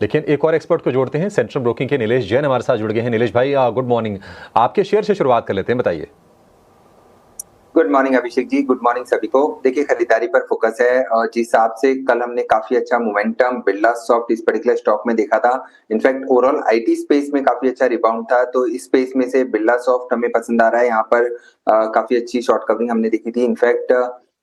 लेकिन एक और एक्सपर्ट को जोड़ते हैं, सेंट्रम ब्रोकिंग के नीलेश जैन हमारे साथ जुड़ गए हैं। नीलेश भाई गुड मॉर्निंग, आपके शेयर से शुरुआत कर लेते हैं, बताइए। Good morning Abhishek ji, good morning सभी को। देखिए खरीदारी पर फोकस है और जिस हिसाब से कल हमने काफी अच्छा मोमेंटम बिरलासॉफ्ट इस पर्टिकुलर स्टॉक में देखा था। इनफैक्ट ओवरऑल आईटी स्पेस में काफी अच्छा रिबाउंड था, तो इस स्पेस में से बिरलासॉफ्ट हमें पसंद आ रहा है। यहाँ पर काफी अच्छी शॉर्ट कवरिंग हमने देखी थी। इनफैक्ट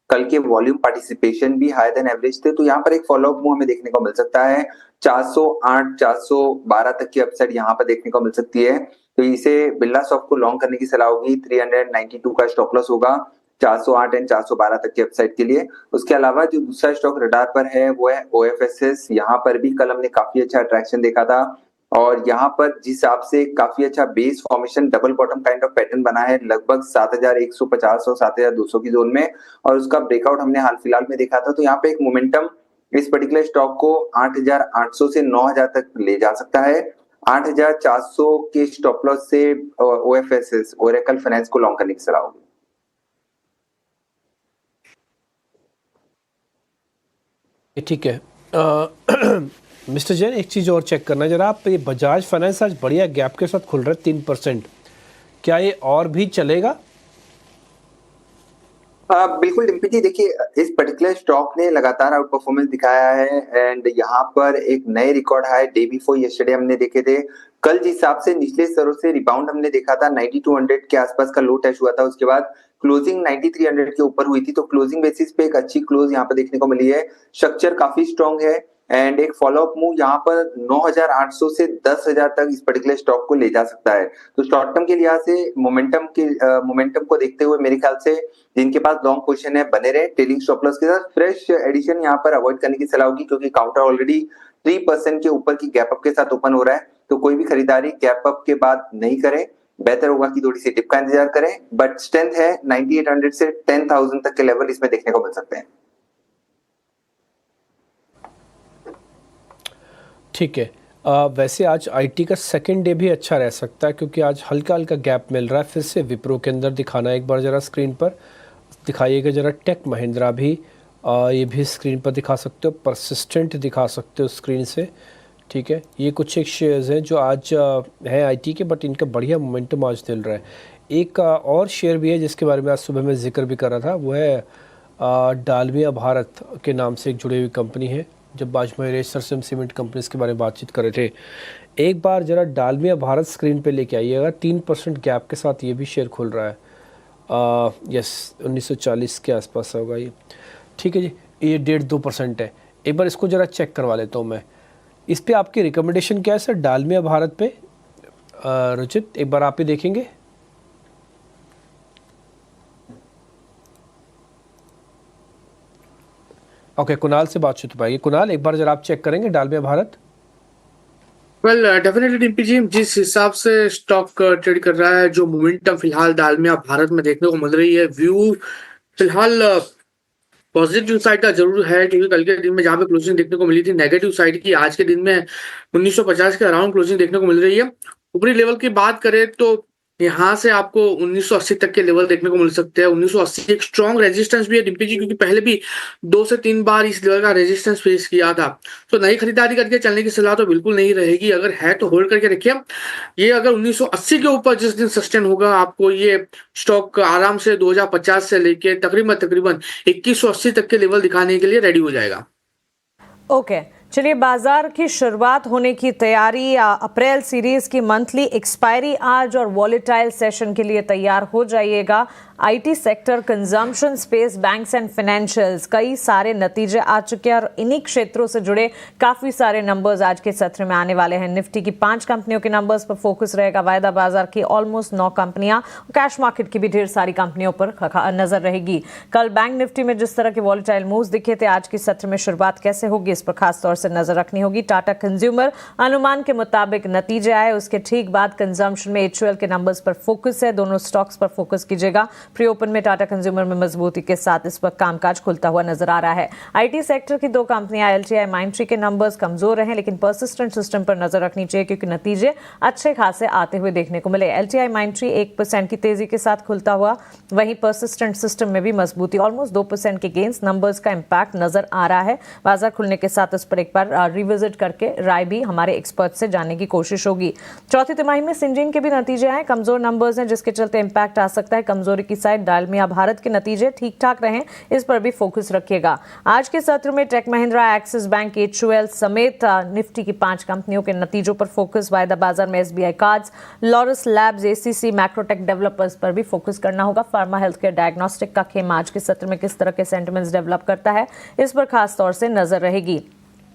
कल के वॉल्यूम पार्टिसिपेशन भी हायर देन एवरेज थे, तो यहाँ पर एक फॉलोअप मूव हमें देखने को मिल सकता है। 408 412 तक की अपसाइड यहाँ पर देखने को मिल सकती है, तो इसे बिरलासॉफ्ट को लॉन्ग करने की सलाह होगी। 392 का स्टॉप लॉस होगा 408 एंड 412 तक की अपसाइड के लिए। उसके अलावा जो दूसरा स्टॉक रडार पर है वो है ओएफएसएस। यहाँ पर भी कल हमने काफी अच्छा अट्रैक्शन देखा था और यहाँ पर जिस हिसाब से काफी अच्छा base formation double bottom kind of pattern बना है लगभग 7150 और 7200 की जोन में, और उसका ब्रेकआउट हमने हाल फिलहाल में देखा था। तो यहाँ पे एक मोमेंटम इस पर्टिकुलर स्टॉक को 8800 से 9000 तक ले जा सकता है। 8400 के स्टॉप लॉस से ओएफएसएस ओरेकल फाइनेंस को लॉन्ग करने की सलाह होगी। ठीक है मिस्टर जैन, एक चीज़ और चेक करना जरा आप, ये बजाज फाइनेंस आज बढ़िया गैप के साथ खुल रहा है 3%, क्या ये और भी चलेगा? बिल्कुल डिम्पी जी, देखिए इस पर्टिकुलर स्टॉक ने लगातार आउट परफॉर्मेंस दिखाया है एंड यहाँ पर एक नए record high day before yesterday हमने देखे थे। कल जिस हिसाब से निचले स्तरों से रिबाउंड हमने देखा था, 9200 के आसपास का लो टच हुआ था, उसके बाद क्लोजिंग 9300 के ऊपर हुई थी, तो क्लोजिंग बेसिस पे एक अच्छी क्लोज यहाँ पर देखने को मिली है। स्ट्रक्चर काफी स्ट्रॉन्ग है एंड एक फॉलोअप मूव यहाँ पर 9800 से 10000 तक इस पर्टिकुलर स्टॉक को ले जा सकता है। तो शॉर्ट टर्म के लिहाज से मोमेंटम को देखते हुए मेरे ख्याल से जिनके पास लॉन्ग पोजीशन है बने रहे, ट्रेलिंग स्टॉप लॉस के साथ फ्रेश एडिशन यहाँ पर अवॉइड करने की सलाह होगी, क्योंकि काउंटर ऑलरेडी 3% के ऊपर की गैप अप के साथ ओपन हो रहा है, तो कोई भी खरीदारी गैप अप के बाद नहीं करें। बेहतर होगा कि थोड़ी सी डिप का इंतजार करें, बट स्ट्रेंथ है 9800 से 10000 तक के लेवल इसमें देखने को मिल सकते हैं। ठीक है, वैसे आज आईटी का सेकंड डे भी अच्छा रह सकता है, क्योंकि आज हल्का हल्का गैप मिल रहा है। फिर से विप्रो के अंदर दिखाना एक बार ज़रा स्क्रीन पर दिखाइएगा जरा। टेक महिंद्रा भी ये भी स्क्रीन पर दिखा सकते हो, परसिस्टेंट दिखा सकते हो स्क्रीन से। ठीक है, ये कुछ एक शेयर्स हैं जो आज हैं आईटी के, बट इनका बढ़िया मोमेंटम आज मिल रहा है। एक और शेयर भी है जिसके बारे में आज सुबह में जिक्र भी कर रहा था, वो है डालमिया भारत के नाम से एक जुड़ी हुई कंपनी है। जब आज महेश सर से हम सीमेंट कंपनीज के बारे में बातचीत कर रहे थे, एक बार ज़रा डालमिया भारत स्क्रीन पे लेके आइएगा। 3% गैप के साथ ये भी शेयर खुल रहा है। यस 1940 के आसपास होगा ये। ठीक है जी, ये 1.5-2% है। एक बार इसको ज़रा चेक करवा लेता हूँ मैं। इस पर आपकी रिकमेंडेशन क्या है सर डालमिया भारत पे? रुचित एक बार आप ही देखेंगे। ओके, कुणाल से बातचीत हो पाएगी। कुणाल एक बार जरा आप चेक करेंगे डालमिया भारत। वेल डेफिनेटली डिम्पी जी, जिस हिसाब से स्टॉक ट्रेड कर रहा है, जो मोमेंटम फिलहाल डालमिया भारत में देखने को मिल रही है, व्यू फिलहाल पॉजिटिव साइड का जरूर है, क्योंकि कल के दिन में जहां पे क्लोजिंग देखने को मिली थी नेगेटिव साइड की, आज के दिन में 1950 के अराउंड क्लोजिंग देखने को मिल रही है। ऊपरी लेवल की बात करें तो यहाँ से आपको 1980 तक के लेवल देखने को मिल सकते हैं। 1980 एक स्ट्रॉन्ग रेजिस्टेंस भी है डिम्पी जी, क्योंकि पहले भी 2 से 3 बार इस लेवल का रेजिस्टेंस फेस किया था। तो नई खरीदारी करके चलने की सलाह तो बिल्कुल नहीं रहेगी, अगर है तो होल्ड करके रखिए। ये अगर 1980 के ऊपर जिस दिन सस्टेन होगा, आपको ये स्टॉक आराम से 2050 से लेके तकरीबन 2180 तक के लेवल दिखाने के लिए रेडी हो जाएगा। ओके, चलिए बाजार की शुरुआत होने की तैयारी। अप्रैल सीरीज की मंथली एक्सपायरी आज और वॉलेटाइल सेशन के लिए तैयार हो जाइएगा। IT sector, consumption space, banks and financials, कई सारे नतीजे आ चुके हैं और इन्हीं क्षेत्रों से जुड़े काफ़ी सारे नंबर्स आज के सत्र में आने वाले हैं। निफ्टी की 5 कंपनियों के नंबर्स पर फोकस रहेगा, वायदा बाजार की ऑलमोस्ट 9 कंपनियां, कैश मार्केट की भी ढेर सारी कंपनियों पर नजर रहेगी। कल बैंक निफ्टी में जिस तरह के वॉलेटाइल मूव्स दिखे थे, आज के सत्र में शुरुआत कैसे होगी इस पर खास तौर से नजर रखनी होगी। टाटा कंज्यूमर अनुमान के मुताबिक नतीजे आए, उसके ठीक बाद कंजम्पशन में HUL के नंबर्स पर फोकस है, दोनों स्टॉक्स पर फोकस कीजिएगा। प्री ओपन में टाटा कंज्यूमर में मजबूती के साथ इस वक्त कामकाज खुलता हुआ नजर आ रहा है। आईटी सेक्टर की दो कंपनियां एलटीआई माइंडट्री के नंबर्स कमजोर रहे, लेकिन परसिस्टेंट सिस्टम पर नजर रखनी चाहिए क्योंकि नतीजे अच्छे खासे आते हुए देखने को मिले। एलटीआई माइंडट्री 1% की तेजी के साथ खुलता हुआ, वहीं परसिस्टेंट सिस्टम में भी मजबूती, ऑलमोस्ट 2% के गेंस। नंबर्स का इंपैक्ट नजर आ रहा है। बाजार खुलने के साथ इस पर एक बार रिविजिट करके राय भी हमारे एक्सपर्ट से जानने की कोशिश होगी। चौथी तिमाही में सिंजीन के भी नतीजे आए, कमजोर नंबर्स हैं जिसके चलते इंपैक्ट आ सकता है कमजोरी की साइड। डालमिया भारत के नतीजे ठीक ठाक रहे, इस पर भी फोकस रखिएगा। आज के सत्र में tech Mahindra, Axis Bank, HUL समेत निफ्टी की 5 कंपनियों के नतीजों पर फोकस। वायदा बाजार में SBI cards, Laurus labs, ACC, Macrotech developers पर भी फोकस करना होगा। फार्मा हेल्थ केयर डायग्नोस्टिक का खेम आज के सत्र में किस तरह के सेंटिमेंट्स डेवलप करता है, इस पर खास तौर से नजर रहेगी।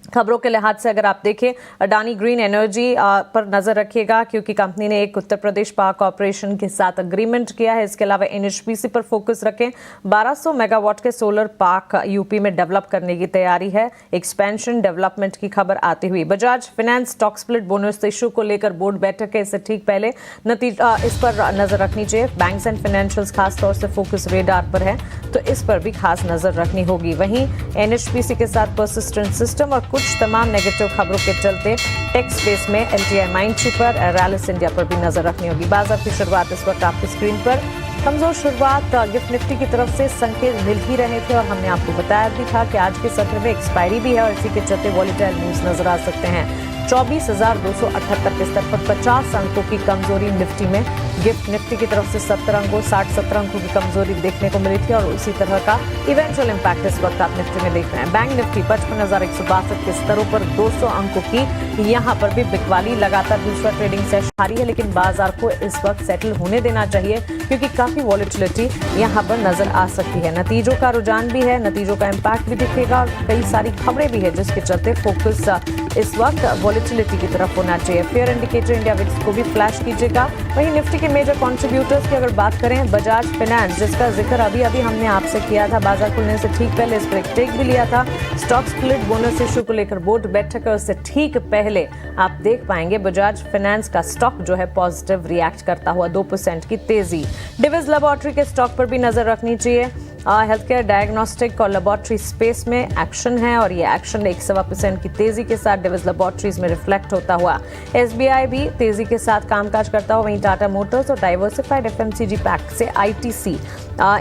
खबरों के लिहाज से अगर आप देखें, अडानी ग्रीन एनर्जी पर नजर रखिएगा क्योंकि कंपनी ने एक उत्तर प्रदेश पावर कॉर्पोरेशन के साथ एग्रीमेंट किया है। इसके अलावा NHPC पर फोकस रखें। 1200 मेगावाट के सोलर पार्क यूपी में डेवलप करने की तैयारी है। एक्सपेंशन डेवलपमेंट की खबर आती हुई। Bajaj finance stock split bonus issue को लेकर बोर्ड बैठक है, इससे ठीक पहले नतीजा, इस पर नजर रखनी चाहिए। बैंक्स एंड फाइनेंशियल्स खास तौर से फोकस रेडार पर है, तो इस पर भी खास नजर रखनी होगी। वहीं NHPC के साथ परसिस्टेंट सिस्टम और कुछ तमाम नेगेटिव खबरों के चलते टेक स्पेस में एलटीआई माइंडट्री पर, रैलिस इंडिया पर भी नजर रखनी होगी। बाजार की शुरुआत इस वक्त आपकी स्क्रीन पर कमजोर शुरुआत गिफ्ट निफ्टी की तरफ से संकेत मिल ही रहे थे और हमने आपको बताया भी था कि आज के सत्र में एक्सपायरी भी है और इसी के चलते वॉलेटाइल न्यूज नजर आ सकते हैं। 24,278 के स्तर पर 50 अंकों की कमजोरी निफ्टी में। गिफ्ट निफ्टी की तरफ से 70 अंकों 60-70 अंकों की कमजोरी देखने को मिली थी और उसी तरह का इवेंचुअल इंपैक्ट इस वक्त आप निफ्टी में देख रहे हैं। बैंक निफ्टी 55,162 के स्तरों पर 200 अंकों की यहां पर भी बिकवाली लगातार दूसरा ट्रेडिंग सेशन आ रही है, लेकिन बाजार को इस वक्त सेटल होने देना चाहिए क्योंकि काफी वॉलेटिलिटी यहां पर नजर आ सकती है। नतीजों का रुझान भी है, नतीजों का इंपैक्ट भी दिखेगा और कई सारी खबरें भी है जिसके चलते फोकस इस वक्त वॉलेटिलिटी की तरफ होना चाहिए। फेयर इंडिकेटर इंडिया विक्स को भी फ्लैश कीजिएगा। वहीं निफ्टी के मेजर कंट्रीब्यूटर्स की अगर बात करें, बजाज फाइनेंस जिसका जिक्र अभी हमने आपसे किया था, बाजार खुलने से ठीक पहले इस पर एक टेक भी लिया था। स्टॉक स्प्लिट बोनस इशू को लेकर बोर्ड बैठक है, उससे ठीक पहले आप देख पाएंगे बजाज फाइनेंस का स्टॉक जो है पॉजिटिव रिएक्ट करता हुआ 2% की तेजी। डिविज लेबोरेटरी के स्टॉक पर भी नजर रखनी चाहिए। हेल्थ केयर डायग्नोस्टिक और लेबोरेटरी स्पेस में एक्शन है और ये एक्शन 1.25% की तेजी के साथ डिविज लेबोरेटरीज में रिफ्लेक्ट होता हुआ। SBI भी तेजी के साथ कामकाज करता हुआ, वहीं टाटा मोटर्स और डाइवर्सिफाइड FMCG पैक्ट से ITC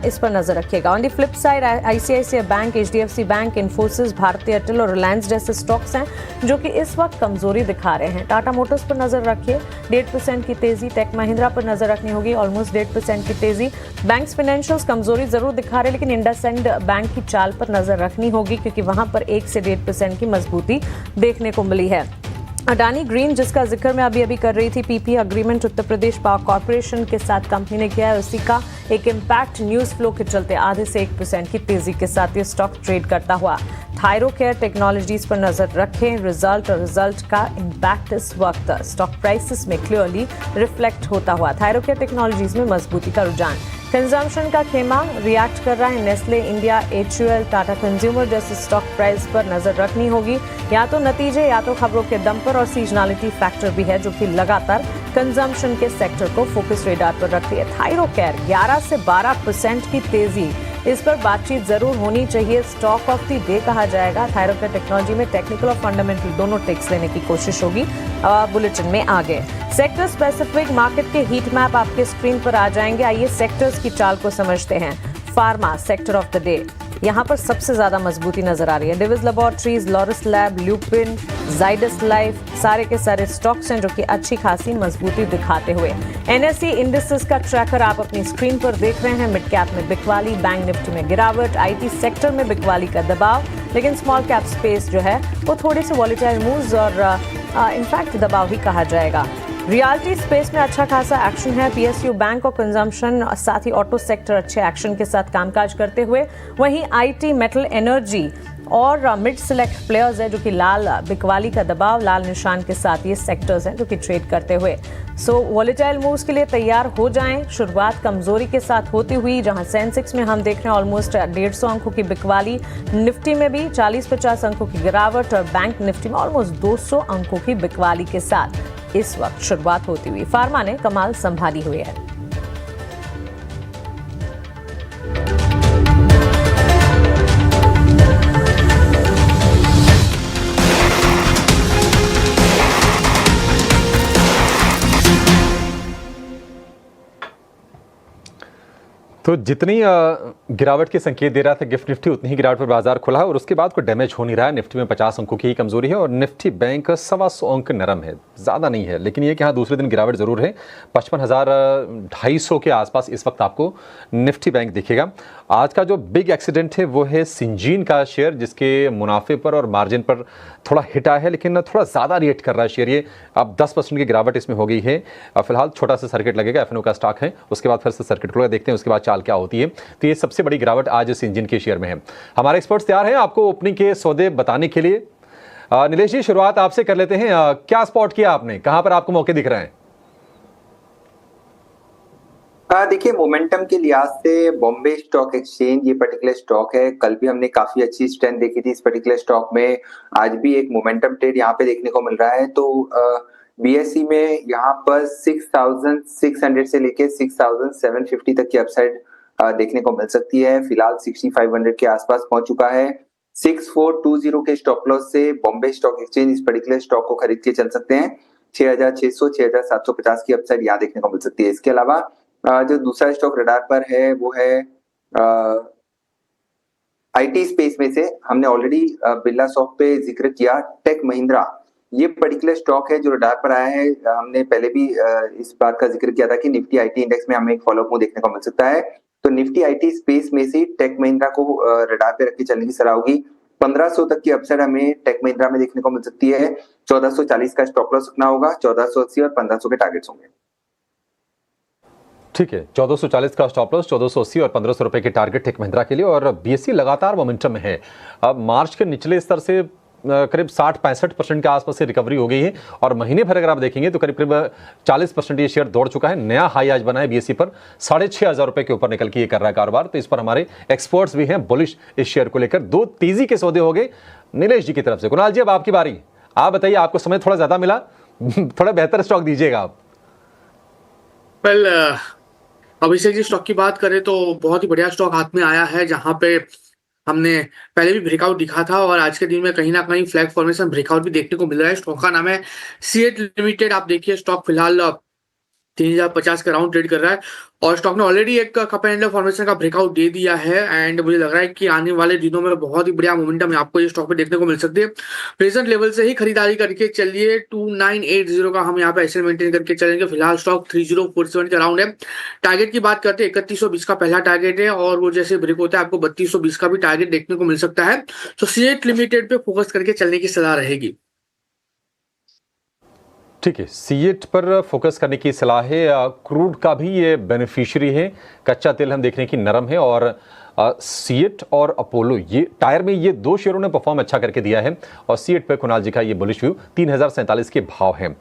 इस पर नजर रखिएगा। On the flip side ICICI bank, HDFC bank, Infosys, भारतीय एयरटेल और रिलायंस जैसे स्टॉक्स हैं जो कि इस वक्त कमजोरी दिखा रहे हैं। टाटा मोटर्स पर नजर रखिए, 1.5% की तेजी। टेक महिंद्रा पर नजर रखनी होगी, ऑलमोस्ट 1.5% की तेजी। बैंक्स फाइनेंशियल्स कमजोरी जरूर दिखा रहे, लेकिन इंडसइंड बैंक की चाल पर नजर रखनी होगी क्योंकि वहां पर 1 से 1.5% की मजबूती देखने को मिली है। अडानी ग्रीन जिसका जिक्र मैं अभी कर रही थी, PP agreement Uttar Pradesh power corporation के साथ कंपनी ने किया है, उसी का एक इम्पैक्ट न्यूज फ्लो के चलते आधे से 1% की तेजी के साथ ये स्टॉक ट्रेड करता हुआ। थायरो केयर टेक्नोलॉजीज पर नजर रखें, रिजल्ट और रिजल्ट का इम्पैक्ट इस वक्त स्टॉक प्राइसेस में क्लियरली रिफ्लेक्ट होता हुआ। थायरो केयर टेक्नोलॉजीज में मजबूती का रुझान। कंजम्पशन का खेमा रिएक्ट कर रहा है। Nestle India, HUL, Tata consumer जैसे स्टॉक प्राइस पर नजर रखनी होगी, या तो नतीजे या तो खबरों के दम पर, और सीजनलिटी फैक्टर भी है जो कि लगातार कंजम्पशन के सेक्टर को फोकस रेडार पर रखती है। थायरो केयर 11 से 12% की तेजी, इस पर बातचीत जरूर होनी चाहिए। स्टॉक ऑफ द डे कहा जाएगा। थायरो केयर टेक्नोलॉजी में टेक्निकल और फंडामेंटल दोनों टेक्स लेने की कोशिश होगी बुलेटिन में आगे। सेक्टर स्पेसिफिक मार्केट के हीट मैप आपके स्क्रीन पर आ जाएंगे। आइए सेक्टर्स की चाल को समझते हैं। Pharma sector of the day, यहाँ पर सबसे ज्यादा मजबूती नजर आ रही है। Divi's laboratories, Laurus lab, lupin, Zydus life, सारे के सारे स्टॉक्स हैं जो कि अच्छी खासी मजबूती दिखाते हुए। NSE इंडिसेस का ट्रैकर आप अपनी स्क्रीन पर देख रहे हैं। मिड कैप में बिकवाली, बैंक निफ्टी में गिरावट, IT सेक्टर में बिकवाली का दबाव, लेकिन स्मॉल कैप स्पेस जो है वो थोड़ी सी वॉलेटाइल मूव्स और इनफैक्ट दबाव ही कहा जाएगा। रियल्टी स्पेस में अच्छा खासा एक्शन है। PSU बैंक और कंजम्पशन, साथ ही ऑटो सेक्टर अच्छे एक्शन के साथ कामकाज करते हुए। वहीं IT, मेटल, एनर्जी और मिड सेलेक्ट प्लेयर्स है जो कि लाल बिकवाली का दबाव, लाल निशान के साथ ये सेक्टर्स हैं जो कि ट्रेड करते हुए। सो वॉलेटाइल मूव्स के लिए तैयार हो जाएं। शुरुआत कमजोरी के साथ होती हुई, जहां सेंसेक्स में हम देख रहे हैं ऑलमोस्ट 150 अंकों की बिकवाली, निफ्टी में भी 40-50 अंकों की गिरावट और बैंक निफ्टी में ऑलमोस्ट 200 अंकों की बिकवाली के साथ इस वक्त शुरुआत होती हुई। फार्मा ने कमाल संभाली हुई है। तो जितनी गिरावट के संकेत दे रहा था गिफ्ट निफ्टी, उतनी ही गिरावट पर बाजार खुला है और उसके बाद कोई डैमेज हो नहीं रहा है। निफ्टी में 50 अंकों की ही कमजोरी है और निफ्टी बैंक 125 अंक नरम है, ज़्यादा नहीं है, लेकिन ये कि हाँ दूसरे दिन गिरावट ज़रूर है। 55,250 के आसपास इस वक्त आपको निफ्टी बैंक दिखेगा। आज का जो बिग एक्सीडेंट है वो है सिंजीन का शेयर, जिसके मुनाफे पर और मार्जिन पर थोड़ा हिट आया है, लेकिन थोड़ा ज़्यादा रिएक्ट कर रहा है शेयर। ये अब 10% की गिरावट इसमें हो गई है। फिलहाल छोटा सा सर्किट लगेगा, एफएनओ का स्टॉक है, उसके बाद फिर से सर्किट खुलेगा, देखते हैं उसके बाद चाल क्या होती है। तो ये सबसे बड़ी गिरावट आज सिंजीन के शेयर में है। हमारे एक्सपर्ट्स तैयार हैं आपको ओपनिंग के सौदे बताने के लिए। नीलेश जी, शुरुआत आपसे कर लेते हैं। क्या स्पॉट किया आपने, कहां पर आपको मौके दिख रहे हैं? देखिए, मोमेंटम के लिहाज से बॉम्बे स्टॉक एक्सचेंज ये पर्टिकुलर स्टॉक है। कल भी हमने काफी अच्छी स्ट्रेंथ देखी थी इस पर्टिकुलर स्टॉक में, आज भी एक मोमेंटम ट्रेड यहाँ पे देखने को मिल रहा है। तो बीएसई में यहाँ पर 6,600 से लेके 6,750 तक की अपसाइड देखने को मिल सकती है। फिलहाल 6,500 के आसपास पहुंच चुका है। 6,420 के स्टॉप लॉस से बॉम्बे स्टॉक एक्सचेंज इस पर्टिकुलर स्टॉक को खरीद के चल सकते हैं। 6,600 6,750 की अपसाइड यहाँ देखने को मिल सकती है। इसके अलावा जो दूसरा स्टॉक रडार पर है वो है आईटी स्पेस में से हमने ऑलरेडी बिरला सॉफ्ट पे जिक्र किया, टेक महिंद्रा। ये पर्टिकुलर स्टॉक है जो रडार पर आया है। हमने पहले भी इस बात का जिक्र किया था कि निफ्टी आईटी इंडेक्स में हमें एक फॉलोअप मूव देखने को मिल सकता है। तो निफ्टी आईटी स्पेस में से टेक महिंद्रा को रडार पे रख के चलने की सलाह होगी। 1500 तक की अपसाइड हमें टेक महिंद्रा में देखने को मिल सकती है। 1440 का स्टॉप लॉस रखना होगा, 1480 और 1500 के टारगेट्स होंगे। ठीक है, 1440 का स्टॉप लॉस, 1480 और 1500 रुपए के टारगेट टेक महिंद्रा के लिए। और बीएसई लगातार मोमेंटम में है। अब मार्च के निचले स्तर से करीब 60-65% के आसपास से रिकवरी हो गई है और महीने भर अगर आप देखेंगे तो करीब 40% ये शेयर दौड़ चुका है। नया हाई आज बना है बीएसई पर, 6,500 रुपए के ऊपर निकल के ये कर रहा है कारोबार। तो इस पर हमारे एक्सपर्ट्स भी हैं बुलिश इस शेयर को लेकर। दो तेजी के सौदे हो गए नीलेश जी की तरफ से। कुणाल जी, अब आपकी बारी, आप बताइए, आपको समय थोड़ा ज्यादा मिला, थोड़ा बेहतर स्टॉक दीजिएगा आप। वेल, अभिषेक जी, स्टॉक की बात करें तो बहुत ही बढ़िया स्टॉक हाथ में आया है, जहां पे हमने पहले भी ब्रेकआउट दिखा था और आज के दिन में कहीं ना कहीं फ्लैग फॉर्मेशन ब्रेकआउट भी देखने को मिल रहा है। स्टॉक का नाम है सीएट लिमिटेड। आप देखिए, स्टॉक फिलहाल 3,050 का राउंड ट्रेड कर रहा है और स्टॉक ने ऑलरेडी एक कप एंड फॉर्मेशन का ब्रेकआउट दे दिया है। एंड मुझे लग रहा है कि आने वाले दिनों में बहुत ही बढ़िया मोमेंटम आपको ये स्टॉक पे देखने को मिल सकती है। प्रेजेंट लेवल से ही खरीदारी करके चलिए। 2980 का हम यहाँ पे ऐसे मेंटेन करके चलेंगे। फिलहाल स्टॉक 3047 का राउंड है। टारगेट की बात करते हैं, 3120 का पहला टारगेट है और वो जैसे ब्रेक होता है आपको 3220 का भी टारगेट देखने को मिल सकता है। तो सीएट लिमिटेड पे फोकस करके चलने की सलाह रहेगी। ठीक है, सीएट पर फोकस करने की सलाह है। क्रूड का भी ये बेनिफिशियरी है। कच्चा तेल हम देखने की नरम है और सीएट और अपोलो, ये टायर में ये दो शेयरों ने परफॉर्म अच्छा करके दिया है। और सीएट पे कुणाल जी का ये बुलिश व्यू, 3,047 के भाव हैं।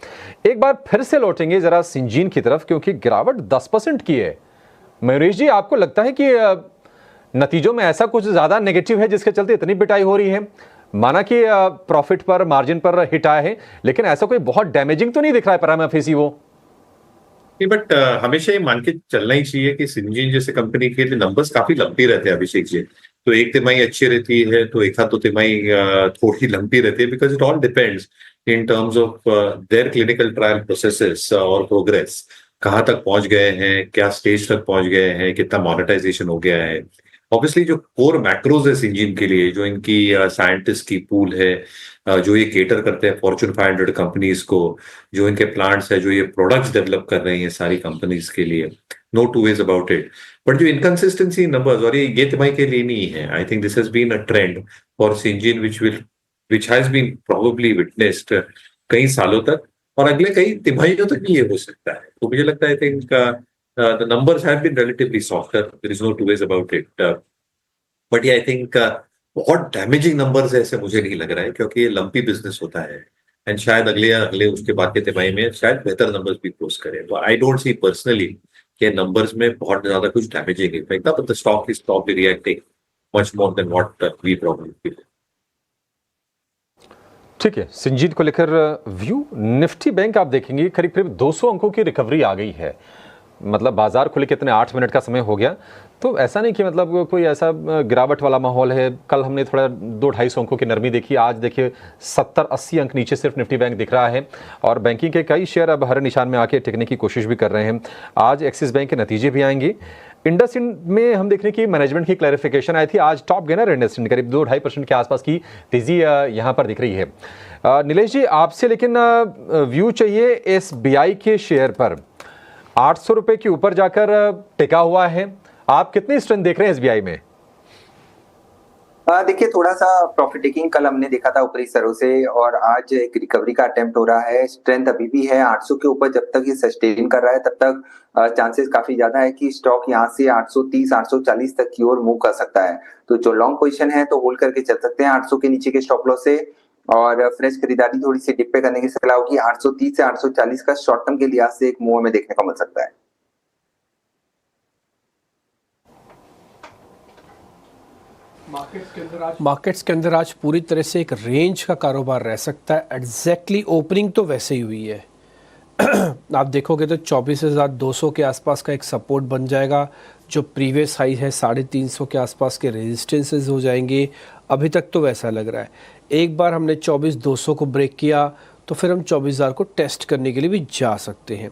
एक बार फिर से लौटेंगे जरा सिंजीन की तरफ, क्योंकि गिरावट 10% की है। मयूरेश जी, आपको लगता है कि नतीजों में ऐसा कुछ ज्यादा नेगेटिव है जिसके चलते इतनी पिटाई हो रही है? माना कि प्रॉफिट पर, मार्जिन पर हिट आया है, लेकिन ऐसा कोई बहुत डैमेजिंग तो नहीं दिख रहा है पैरामेफेसी वो। बट हमेशा ये मान के चलना ही चाहिए कि सिंजीन जैसे कंपनी के लिए नंबर्स काफी लंबी रहते हैं अभिषेक जी। तो एक तिमाही अच्छी रहती है तो एक हाथ तो तिमाही थोड़ी लंबी रहती है, because it all depends in terms of their clinical trial processes और प्रोग्रेस। कहाँ तक पहुंच गए हैं, क्या स्टेज तक पहुंच गए हैं, कितना मोनेटाइजेशन हो गया है। ऑब्वियसली जो कोर मैक्रोज है सिंजीन के लिए, जो इनकी साइंटिस्ट की पूल है, जो ये केटर करते हैं फॉर्च्यून 500 कंपनीज को, जो इनके प्लांट्स है, जो ये प्रोडक्ट्स डेवलप कर रही हैं सारी कंपनीज के लिए, no two ways about it. But जो इनकंसिस्टेंसी नंबर्स, और ये तिमाही के लिए नहीं है, I think this has been a trend for Syngene which has been probably witnessed कई सालों तक और अगले कई तिमाहियों तक भी ये हो सकता है। तो मुझे लगता है I think the numbers have been relatively softer. There is no two ways about it. But yeah, I think बहुत डैमेजिंग नंबर्स है ऐसे मुझे नहीं लग रहा है, क्योंकि ये लंपी बिजनेस होता है एंड शायद अगले उसके बाद के तिमाही में शायद बेहतर नंबर्स भी पोस्ट करें। तो आई डोंट सी पर्सनली कि नंबर्स में बहुत ज्यादा कुछ damaging effect, but the stock is probably reacting much more than what we probably feel. ठीक है, सिंजीन को लेकर व्यू। निफ्टी बैंक आप देखेंगे करीब करीब 200 अंकों की रिकवरी आ गई है। मतलब बाजार खुले कितने 8 मिनट का समय हो गया, तो ऐसा नहीं कि मतलब कोई ऐसा गिरावट वाला माहौल है। कल हमने थोड़ा 200-250 अंकों की नरमी देखी, आज देखिए 70-80 अंक नीचे सिर्फ निफ्टी बैंक दिख रहा है। और बैंकिंग के कई शेयर अब हरे निशान में आके टिकने की कोशिश भी कर रहे हैं। आज एक्सिस बैंक के नतीजे भी आएंगे। इंडसइंड में हम देख रहे हैं कि मैनेजमेंट की क्लैरिफिकेशन आई थी, आज टॉप गेनर इंडसइंड करीब 2-2.5% के आसपास की तेजी यहां पर दिख रही है। नीलेश जी, आपसे लेकिन व्यू चाहिए एसबीआई के शेयर पर 800 रुपए के ऊपर जाकर टिका हुआ है, आप कितनी स्ट्रेंथ देख रहे हैं एसबीआई में? देखिए, थोड़ा सा प्रॉफिट टेकिंग कल हमने देखा था ऊपरी स्तरों से, और आज एक रिकवरी का अटेम्प्ट हो रहा है। स्ट्रेंथ अभी भी है 800 के ऊपर, जब तक ये सस्टेन कर रहा है तब तक चांसेस काफी ज्यादा है कि स्टॉक यहाँ से 830 840 तक की ओर मूव कर सकता है। तो जो लॉन्ग पोजीशन है तो होल्ड करके चल सकते हैं 800 के नीचे के स्टॉप लॉस से, और फ्रेश खरीदारी थोड़ी सी डिप पे करने की सलाह होगी। 830 से 840 का शॉर्ट टर्म के लिहाज से एक मूव हमें देखने को मिल सकता है। मार्केट्स के अंदर आज पूरी तरह से एक रेंज का कारोबार रह सकता है। एग्जैक्टली ओपनिंग तो वैसे ही हुई है। आप देखोगे तो 24,200 के आसपास का एक सपोर्ट बन जाएगा, जो प्रीवियस हाई है 350 के आसपास के रेजिस्टेंसेस हो जाएंगे। अभी तक तो वैसा लग रहा है। एक बार हमने 24,200 को ब्रेक किया तो फिर हम 24,000 को टेस्ट करने के लिए भी जा सकते हैं।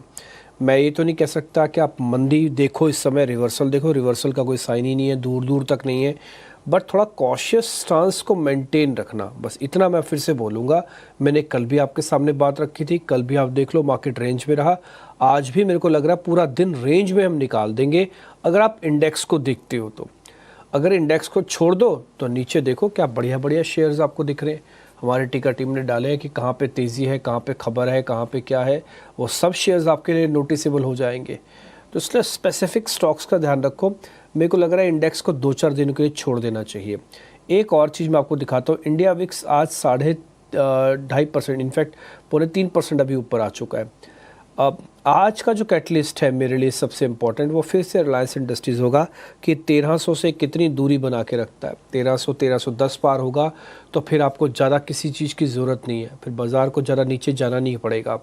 मैं ये तो नहीं कह सकता कि आप मंदी देखो, इस समय रिवर्सल देखो, रिवर्सल का कोई साइन ही नहीं है, दूर दूर तक नहीं है, बट थोड़ा कॉशियस स्टांस को मेंटेन रखना, बस इतना मैं फिर से बोलूँगा। मैंने कल भी आपके सामने बात रखी थी, कल भी आप देख लो मार्केट रेंज में रहा, आज भी मेरे को लग रहा है पूरा दिन रेंज में हम निकाल देंगे अगर आप इंडेक्स को देखते हो तो। अगर इंडेक्स को छोड़ दो तो नीचे देखो क्या बढ़िया बढ़िया शेयर्स आपको दिख रहे हैं। हमारे टिकर टीम ने डाले हैं कि कहाँ पे तेज़ी है, कहाँ पे खबर है, कहाँ पे क्या है, वो सब शेयर्स आपके लिए नोटिसेबल हो जाएंगे। तो इसलिए स्पेसिफिक स्टॉक्स का ध्यान रखो। मेरे को लग रहा है इंडेक्स को 2-4 दिन के लिए छोड़ देना चाहिए। एक और चीज़ मैं आपको दिखाता हूँ, इंडिया विक्स आज 2.5%, इनफैक्ट 3.25% अभी ऊपर आ चुका है। अब आज का जो कैटलिस्ट है मेरे लिए सबसे इम्पॉर्टेंट, वो फिर से रिलायंस इंडस्ट्रीज़ होगा कि 1300 से कितनी दूरी बना के रखता है। 1300-1310 पार होगा तो फिर आपको ज़्यादा किसी चीज़ की ज़रूरत नहीं है, फिर बाज़ार को ज़्यादा नीचे जाना नहीं पड़ेगा।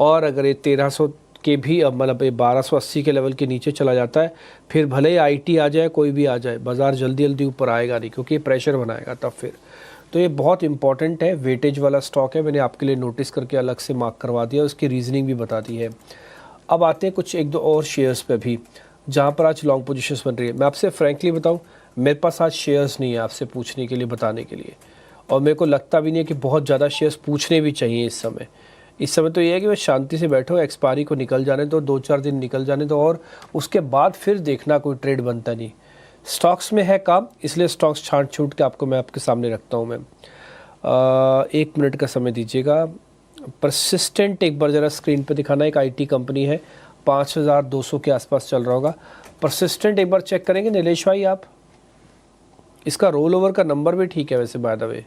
और अगर ये 1300 के भी मतलब 1280 के लेवल के नीचे चला जाता है, फिर भले ही आईटी आ जाए, कोई भी आ जाए, बाज़ार जल्दी जल्दी ऊपर आएगा नहीं, क्योंकि ये प्रेशर बनाएगा तब फिर। तो ये बहुत इंपॉर्टेंट है, वेटेज वाला स्टॉक है, मैंने आपके लिए नोटिस करके अलग से मार्क करवा दिया, उसकी रीजनिंग भी बता दी है। अब आते हैं कुछ 1-2 और शेयर्स पे भी जहाँ पर आज लॉन्ग पोजीशंस बन रही है। मैं आपसे फ्रैंकली बताऊँ, मेरे पास आज शेयर्स नहीं है आपसे पूछने के लिए, बताने के लिए, और मेरे को लगता भी नहीं है कि बहुत ज़्यादा शेयर्स पूछने भी चाहिए इस समय। इस समय तो ये है कि बस शांति से बैठो, एक्सपायरी को निकल जाने दो, 2-4 दिन निकल जाने दो, और उसके बाद फिर देखना, कोई ट्रेड बनता नहीं। स्टॉक्स में है काम, इसलिए स्टॉक्स छांट छूट के आपको मैं आपके सामने रखता हूँ। मैं 1 मिनट का समय दीजिएगा। परसिस्टेंट एक बार ज़रा स्क्रीन पे दिखाना, एक आईटी कंपनी है, 5,200 के आसपास चल रहा होगा। परसिस्टेंट एक बार चेक करेंगे नीलेश भाई आप? इसका रोल ओवर का नंबर भी ठीक है वैसे, बाय द वे।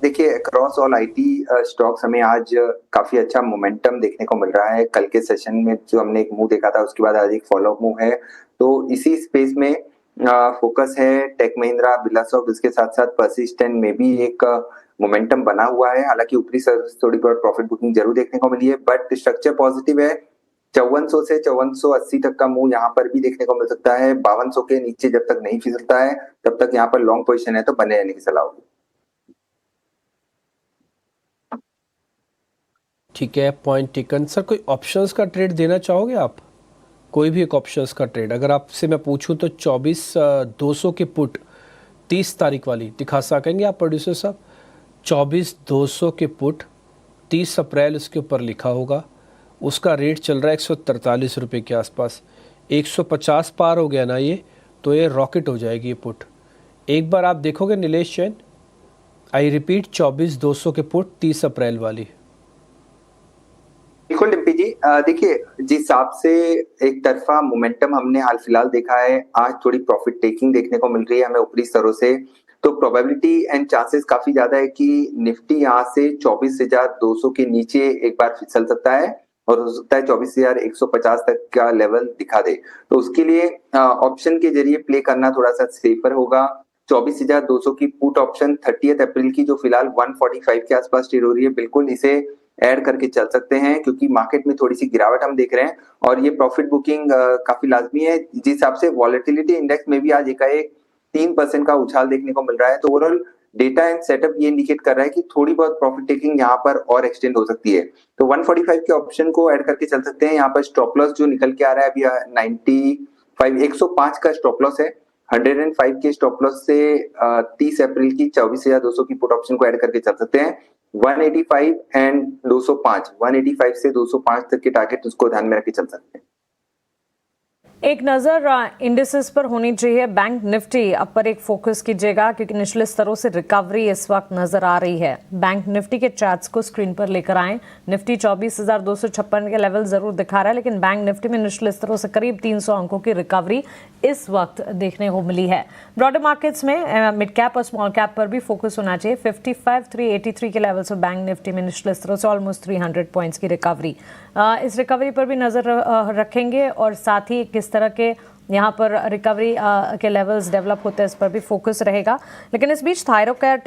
देखिए, अक्रॉस ऑल आईटी स्टॉक्स हमें आज काफी अच्छा मोमेंटम देखने को मिल रहा है। कल के सेशन में जो हमने एक मूव देखा था, उसके बाद आज एक फॉलोअप मूव है, तो इसी स्पेस में फोकस है। टेक महिंद्रा, बिरलासॉफ्ट, इसके साथ साथ परसिस्टेंट में भी एक मोमेंटम बना हुआ है। हालांकि ऊपरी थोड़ी बहुत प्रॉफिट बुकिंग जरूर देखने को मिली है, बट स्ट्रक्चर पॉजिटिव है। 5400 से 5480 तक का मूव यहाँ पर भी देखने को मिल सकता है। 5200 के नीचे जब तक नहीं फिसलता है तब तक यहाँ पर लॉन्ग पोजीशन है तो बने रहने की सलाह होगी। ठीक है, पॉइंट टेकन। सर, कोई ऑप्शंस का ट्रेड देना चाहोगे आप? कोई भी एक ऑप्शंस का ट्रेड अगर आपसे मैं पूछूं तो 24,200 के पुट 30 तारीख वाली दिखा सकेंगे आप प्रोड्यूसर साहब? 24,200 के पुट 30 अप्रैल उसके ऊपर लिखा होगा, उसका रेट चल रहा है 143 रुपये के आसपास। 150 पार हो गया ना ये, तो ये रॉकेट हो जाएगी ये पुट। एक बार आप देखोगे नीलेश जैन, आई रिपीट, 24,200 के पुट 30 अप्रैल वाली। बिल्कुल डिम्पी जी, देखिए जिस हिसाब से एक तरफा मोमेंटम हमने हाल फिलहाल देखा है, आज थोड़ी प्रॉफिट टेकिंग देखने को मिल रही है हमें ऊपरी स्तरों से, तो प्रोबेबिलिटी एंड चांसेस काफी ज्यादा है कि निफ्टी यहाँ से 24,200 के नीचे एक बार फिसल सकता है, और हो सकता है 24,150 तक का लेवल दिखा दे। तो उसके लिए ऑप्शन के जरिए प्ले करना थोड़ा सा सेफर होगा। 24,200 की पुट ऑप्शन 30 अप्रैल की जो फिलहाल 145 के आसपास ट्रेड हो रही है, बिल्कुल इसे ऐड करके चल सकते हैं, क्योंकि मार्केट में थोड़ी सी गिरावट हम देख रहे हैं, और ये प्रॉफिट बुकिंग काफी लाजमी है। जिस हिसाब से वॉलेटिलिटी इंडेक्स में भी आज एकाएक 3% का उछाल देखने को मिल रहा है, तो ओवरऑल डेटा एंड सेटअप ये इंडिकेट कर रहा है कि थोड़ी बहुत प्रॉफिट टेकिंग यहाँ पर और एक्सटेंड हो सकती है। तो 145 के ऑप्शन को ऐड करके चल सकते हैं। यहाँ पर स्टॉप लॉस जो निकल के आ रहा है अभी 105 का स्टॉप लॉस है। 105 के स्टॉप लॉस से 30 अप्रैल की 24,200 की पुट ऑप्शन को ऐड करके चल सकते हैं। 185 एंड 205, 185 से 205 तक के टारगेट उसको ध्यान में रख के चल सकते हैं। एक नज़र इंडिसेस पर होनी चाहिए। बैंक निफ्टी अब पर एक फोकस कीजिएगा क्योंकि निचले स्तरों से रिकवरी इस वक्त नजर आ रही है। बैंक निफ्टी के चार्ट्स को स्क्रीन पर लेकर आएं। निफ्टी 24,256 के लेवल जरूर दिखा रहा है, लेकिन बैंक निफ्टी में निचले स्तरों से करीब 300 अंकों की रिकवरी इस वक्त देखने को मिली है। ब्रॉडर मार्केट्स में मिड कैप और स्मॉल कैप पर भी फोकस होना चाहिए। 55,383 के लेवल से बैंक निफ्टी में निचले स्तरों से ऑलमोस्ट 300 पॉइंट्स की रिकवरी। इस रिकवरी पर भी नजर रखेंगे और साथ ही किस तरह के यहाँ पर रिकवरी के लेवल्स डेवलप होते हैं इस पर भी फोकस रहेगा। लेकिन इस बीच थायरोकेयर